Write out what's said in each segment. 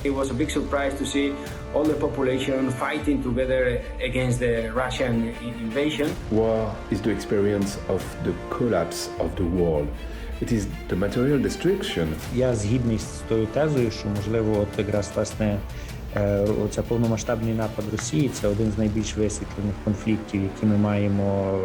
It was a big surprise to see all the population fighting together against the Russian invasion. War is the experience of the collapse of the world. It is the material destruction. Я згідний з тою тезою, що, можливо, от якраз, власне, оця повномасштабний напад Росії – це один з найбільш висвітлених конфліктів, які ми маємо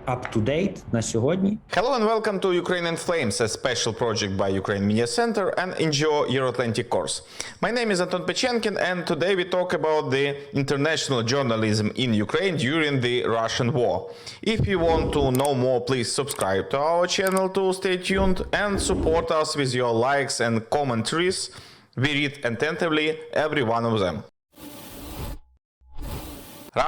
up-to-date на сьогодні. Hello and welcome to Ukraine in Flames, a special project by Ukraine Media Center and NGO Euro-Atlantic course. My name is Anton Pechenkin, and today we talk about the international journalism in Ukraine during the Russian war. If you want to know more, please subscribe to our channel to stay tuned and support us with your likes and commentaries. We read attentively every one of them.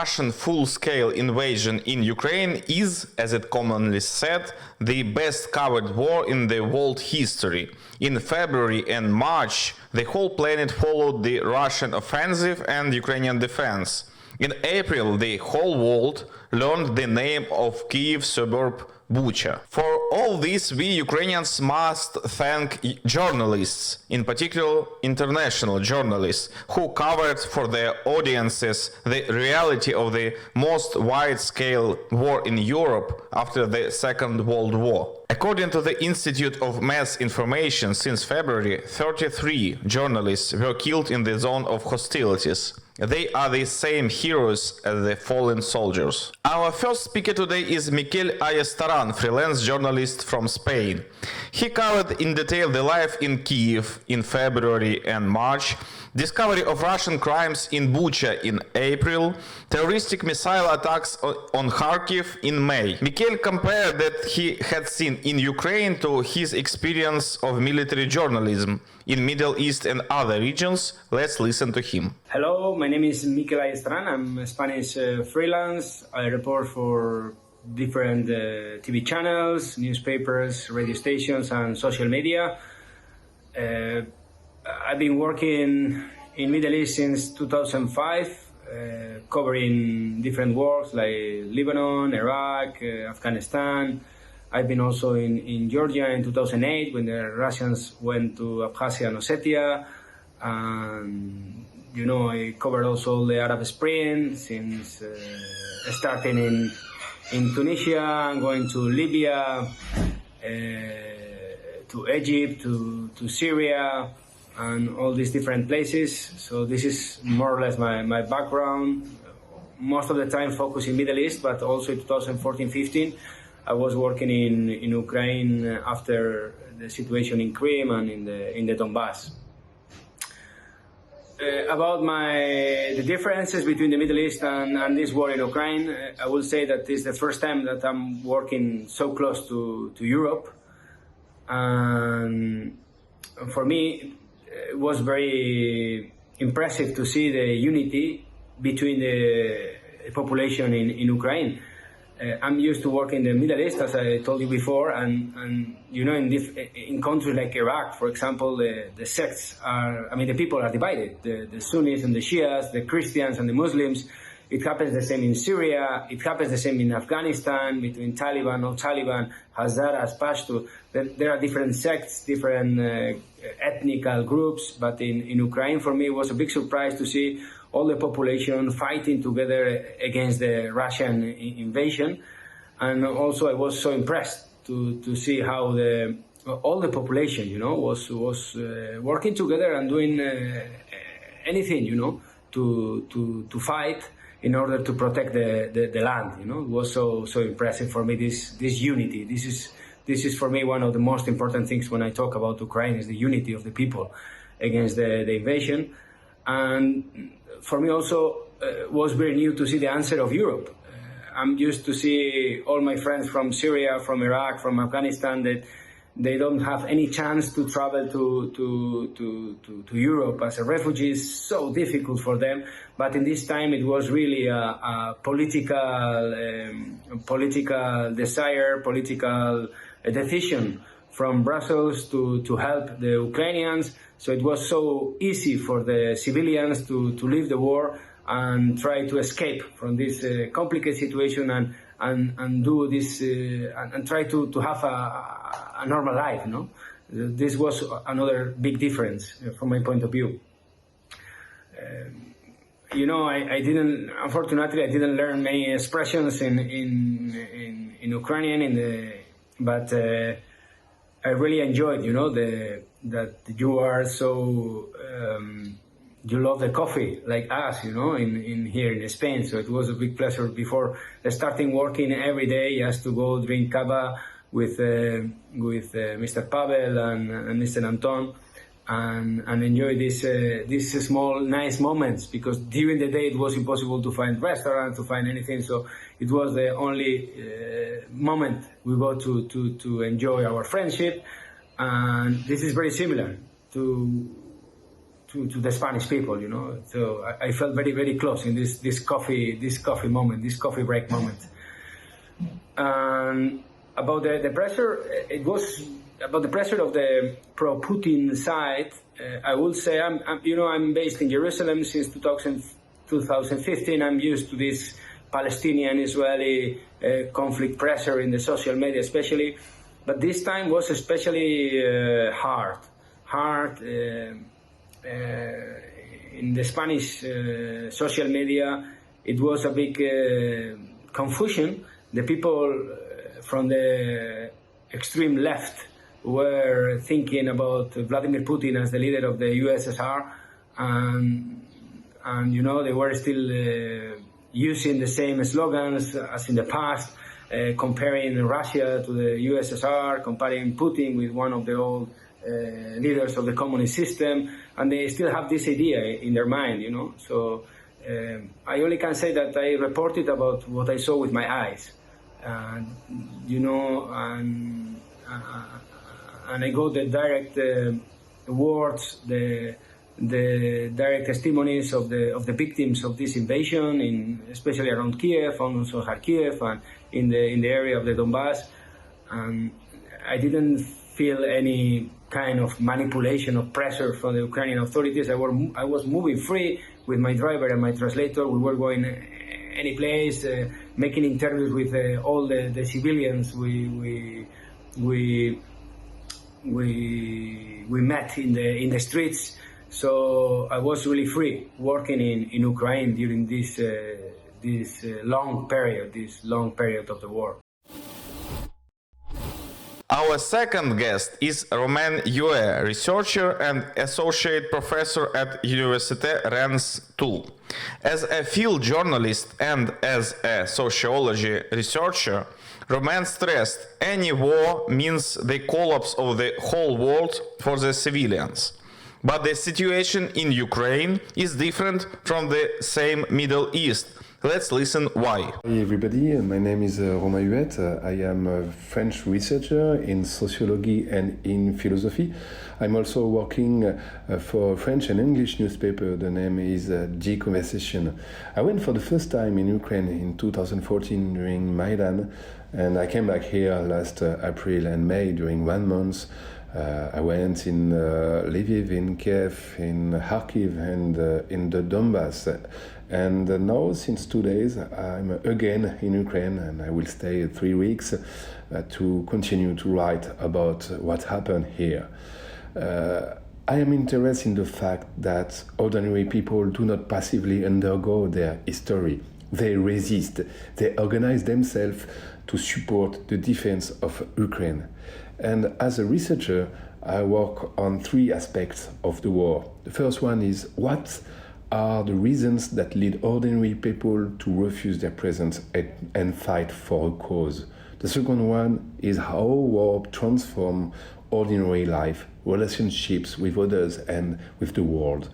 Russian full-scale invasion in Ukraine is, as it commonly said, the best-covered war in the world history. In February and March, the whole planet followed the Russian offensive and Ukrainian defense. In April, the whole world learned the name of Kyiv suburb Bucha. For all this, we Ukrainians must thank journalists, in particular international journalists, who covered for their audiences the reality of the most wide-scale war in Europe after the Second World War. According to the Institute of Mass Information, since February, 33 journalists were killed in the zone of hostilities. They are the same heroes as the fallen soldiers. Our first speaker today is Mikel Ayestaran, freelance journalist from Spain. He covered in detail the life in Kyiv in February and March, discovery of Russian crimes in Bucha in April, terroristic missile attacks on Kharkiv in May. Mikel compared that he had seen in Ukraine to his experience of military journalism in Middle East and other regions. Let's listen to him. Hello, my name is Mikel Ayestaran. I'm a Spanish freelance. I report for different TV channels, newspapers, radio stations, and social media. I've been working in Middle East since 2005, covering different wars like Lebanon, Iraq, Afghanistan. I've been also in Georgia in 2008 when the Russians went to Abkhazia and Ossetia. I covered also the Arab Spring since starting in Tunisia and going to Libya, to Egypt, to Syria, and all these different places. So this is more or less my background. Most of the time focused in Middle East, but also in 2014-15, I was working in Ukraine after the situation in Crimea and in the Donbass. About the differences between the Middle East and this war in Ukraine, I will say that this is the first time that I'm working so close to Europe. And for me, it was very impressive to see the unity between the population in Ukraine. I'm used to work in the Middle East, as I told you before, and in countries like Iraq, for example, the sects the people are divided. The Sunnis and the Shias, the Christians and the Muslims. It happens the same in Syria. It happens the same in Afghanistan, between Taliban, no Taliban, Hazaras, Pashto. There are different sects, different ethnical groups, but in Ukraine, for me, it was a big surprise to see all the population fighting together against the Russian invasion. And also I was so impressed to see how all the population, was working together and doing anything, to fight in order to protect the land. It was so impressive for me, this unity. This is for me one of the most important things when I talk about Ukraine, is the unity of the people against the invasion. And for me also was very new to see the answer of Europe. I'm used to see all my friends from Syria, from Iraq, from Afghanistan, that they don't have any chance to travel to Europe as a refugee. It's so difficult for them. But in this time, it was really a political desire, political decision from Brussels to help the Ukrainians. So it was so easy for the civilians to leave the war and try to escape from this complicated situation and do this and try to have a normal life, This was another big difference from my point of view. I didn't, unfortunately, I didn't learn many expressions in Ukrainian, but I really enjoyed, that you are so, you love the coffee like us, in here in Spain. So it was a big pleasure before starting working every day just to go drink cava with Mr. Pavel and Mr. Anton. And enjoy these small nice moments, because during the day it was impossible to find restaurants, to find anything. So it was the only moment we got to enjoy our friendship. And this is very similar to the Spanish people, So I felt very, very close in this coffee moment, this coffee break moment. And about the pressure, it was about the pressure of the pro-Putin side. I would say I'm based in Jerusalem since 2015. I'm used to this Palestinian-Israeli conflict pressure in the social media, especially. But this time was especially hard. In the Spanish social media, it was a big confusion. The people from the extreme left were thinking about Vladimir Putin as the leader of the USSR, and they were still using the same slogans as in the past, comparing Russia to the USSR, comparing Putin with one of the old leaders of the communist system, and they still have this idea in their mind, So I only can say that I reported about what I saw with my eyes, and I got the direct words, the direct testimonies of the victims of this invasion, especially around Kiev, and also Kharkiv, and in the area of the Donbass. And I didn't feel any kind of manipulation or pressure from the Ukrainian authorities. I was moving free with my driver and my translator. We were going any place, making interviews with all the civilians we met in the streets. So I was really free working in Ukraine during this long period of the war. Our second guest is Romain Huët, researcher and associate professor at Université Rennes 2. As a field journalist and as a sociology researcher, Romain stressed any war means the collapse of the whole world for the civilians. But the situation in Ukraine is different from the same Middle East. Let's listen why. Hi everybody, my name is Romain Huët. I am a French researcher in sociology and in philosophy. I'm also working for a French and English newspaper. The name is The Conversation. I went for the first time in Ukraine in 2014 during Maidan, and I came back here last April and May during 1 month. I went in Lviv, in Kiev, in Kharkiv, and in the Donbass. And now, since 2 days, I'm again in Ukraine, and I will stay 3 weeks to continue to write about what happened here. I am interested in the fact that ordinary people do not passively undergo their history. They resist. They organize themselves to support the defense of Ukraine. And as a researcher, I work on 3 aspects of the war. The first one is what are the reasons that lead ordinary people to refuse their presence and fight for a cause. The second one is how war transforms ordinary life, relationships with others and with the world.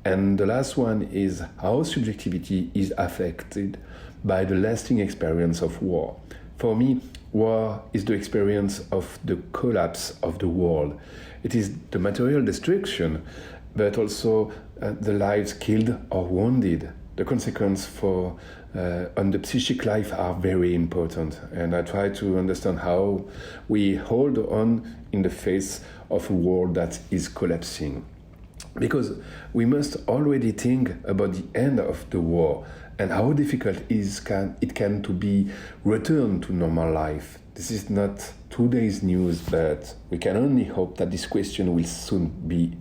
And the last one is how subjectivity is affected by the lasting experience of war. For me, war is the experience of the collapse of the world. It is the material destruction, but also the lives killed or wounded. The consequences on the psychic life are very important, and I try to understand how we hold on in the face of a world that is collapsing. because we must already think about the end of the war and how difficult it can to be returned to normal life. This is not today's news, but we can only hope that this question will soon be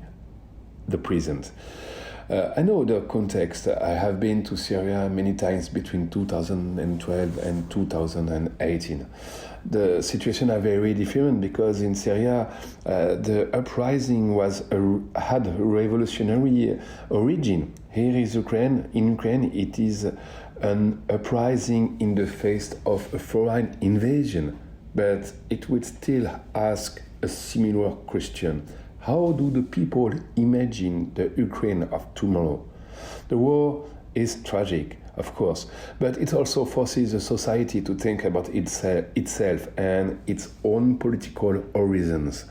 the present. I know the context. I have been to Syria many times between 2012 and 2018. The situation are very different because in Syria the uprising had a revolutionary origin. Here is Ukraine. In Ukraine, it is an uprising in the face of a foreign invasion, but it would still ask a similar question. How do the people imagine the Ukraine of tomorrow? The war is tragic, of course, but it also forces the society to think about itself and its own political horizons.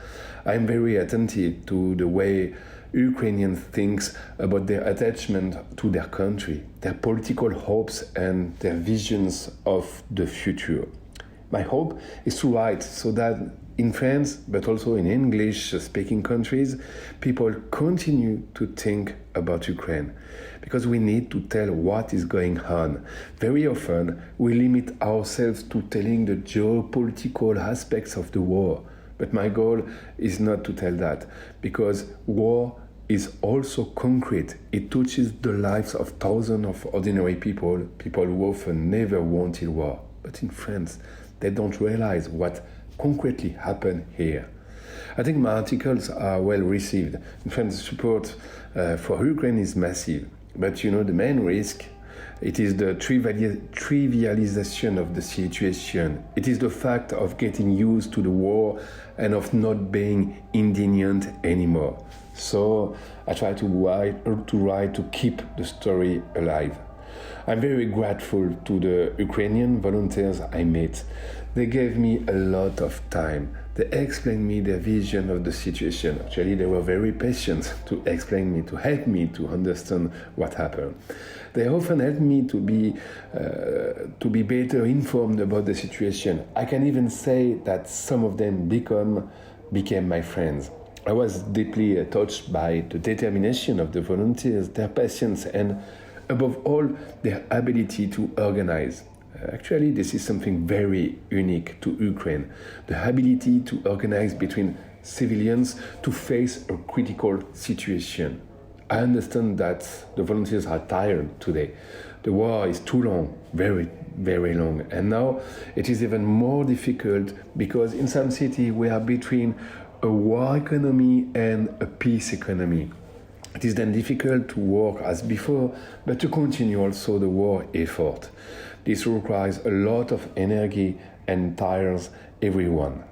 I'm very attentive to the way Ukrainians think about their attachment to their country, their political hopes and their visions of the future. My hope is to write so that in France, but also in English-speaking countries, people continue to think about Ukraine, because we need to tell what is going on. Very often, we limit ourselves to telling the geopolitical aspects of the war, but my goal is not to tell that, because war is also concrete. It touches the lives of thousands of ordinary people who often never wanted war. But in France, they don't realize what concretely happened here. I think my articles are well received. In fact, the support for Ukraine is massive. But the main risk, it is the trivialization of the situation. It is the fact of getting used to the war and of not being indignant anymore. So I try to write to keep the story alive. I'm very grateful to the Ukrainian volunteers I met. They gave me a lot of time. They explained me their vision of the situation. Actually, they were very patient to explain me, to help me to understand what happened. They often helped me to be better informed about the situation. I can even say that some of them became my friends. I was deeply touched by the determination of the volunteers, their patience, and above all, their ability to organize. Actually, this is something very unique to Ukraine, the ability to organize between civilians to face a critical situation. I understand that the volunteers are tired today. The war is too long, very, very long. And now it is even more difficult because in some cities we are between a war economy and a peace economy. It is then difficult to work as before, but to continue also the war effort. This requires a lot of energy and tires everyone.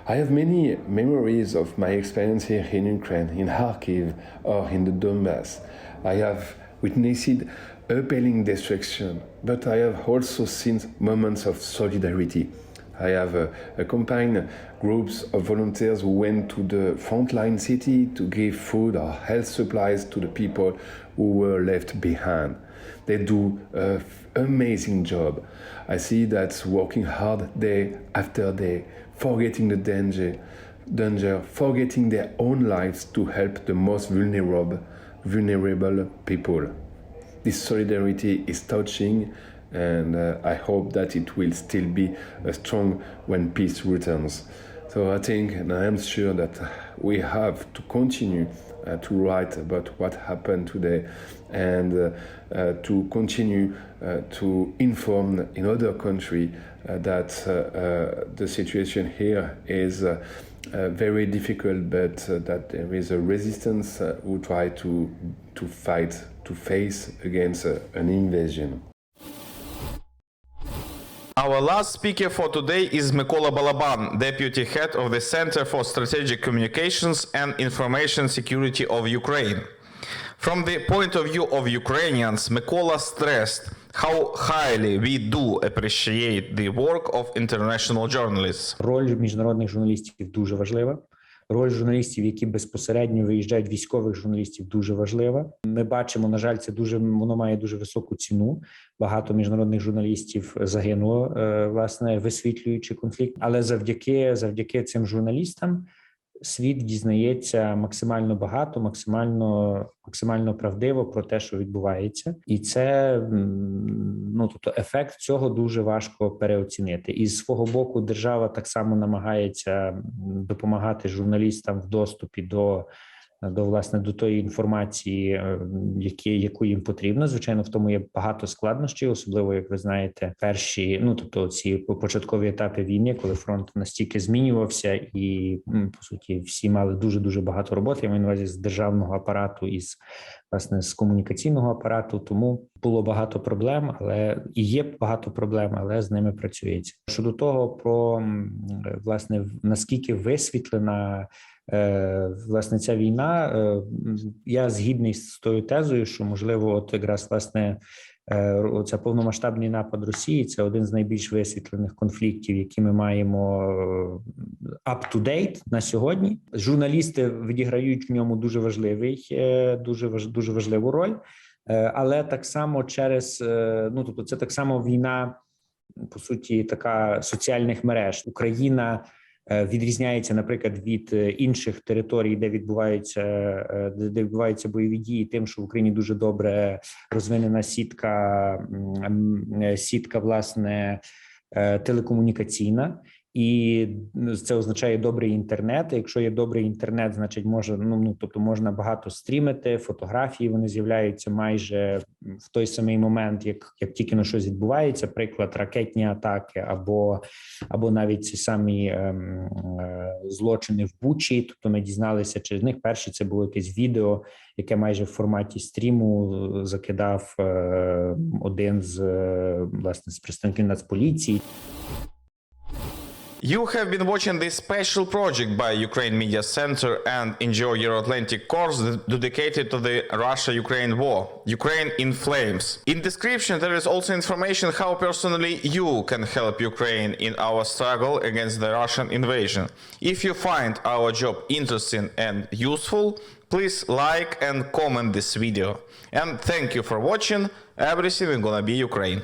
I have many memories of my experience here in Ukraine, in Kharkiv or in the Donbass. I have witnessed appalling destruction, but I have also seen moments of solidarity. I have accompanied groups of volunteers who went to the frontline city to give food or health supplies to the people who were left behind. They do an amazing job. I see that working hard day after day, forgetting the danger, forgetting their own lives to help the most vulnerable people. This solidarity is touching, and I hope that it will still be strong when peace returns. So I think, and I am sure that we have to continue to write about what happened today and to continue to inform in other countries that the situation here is very difficult, but that there is a resistance who try to face against an invasion. Our last speaker for today is Mykola Balaban, Deputy Head of the Center for Strategic Communications and Information Security of Ukraine. From the point of view of Ukrainians, Mykola stressed how highly we do appreciate the work of international journalists. Роль міжнародних журналістів дуже важлива. Роль журналістів, які безпосередньо виїжджають, військових журналістів, дуже важлива. Ми бачимо, на жаль, воно має дуже високу ціну. Багато міжнародних журналістів загинуло, власне, висвітлюючи конфлікт. Але завдяки цим журналістам світ дізнається максимально багато, максимально правдиво про те, що відбувається, і це тобто ефект цього дуже важко переоцінити. І з свого боку, держава так само намагається допомагати журналістам в доступі до тої інформації, яку їм потрібно. Звичайно, в тому є багато складнощів, особливо, як ви знаєте, перші, ці початкові етапи війни, коли фронт настільки змінювався, і по суті всі мали дуже багато роботи. Я маю на увазі з державного апарату і з комунікаційного апарату. Тому було багато проблем, і є багато проблем, але з ними працюється. Щодо того, про наскільки висвітлена ця війна, я згідний з тою тезою, що, можливо, оця повномасштабний напад Росії – це один з найбільш висвітлених конфліктів, які ми маємо up-to-date на сьогодні. Журналісти відіграють в ньому дуже важливу роль, але так само це так само війна, по суті, така соціальних мереж. Україна відрізняється, наприклад, від інших територій, де відбуваються бойові дії, тим, що в Україні дуже добре розвинена сітка власне телекомунікаційна. І це означає добрий інтернет. Якщо є добрий інтернет, значить можна багато стрімити, фотографії вони з'являються майже в той самий момент, як тільки на щось відбувається. Приклад, ракетні атаки або навіть ці самі злочини в Бучі. Тобто ми дізналися через них. Перші це було якесь відео, яке майже в форматі стріму закидав один з представників Нацполіції. You have been watching this special project by Ukraine Media Center and NGO Euro-Atlantic course dedicated to the Russia-Ukraine war, Ukraine in Flames. In description there is also information how personally you can help Ukraine in our struggle against the Russian invasion. If you find our job interesting and useful, please like and comment this video. And thank you for watching. Everything is gonna be Ukraine.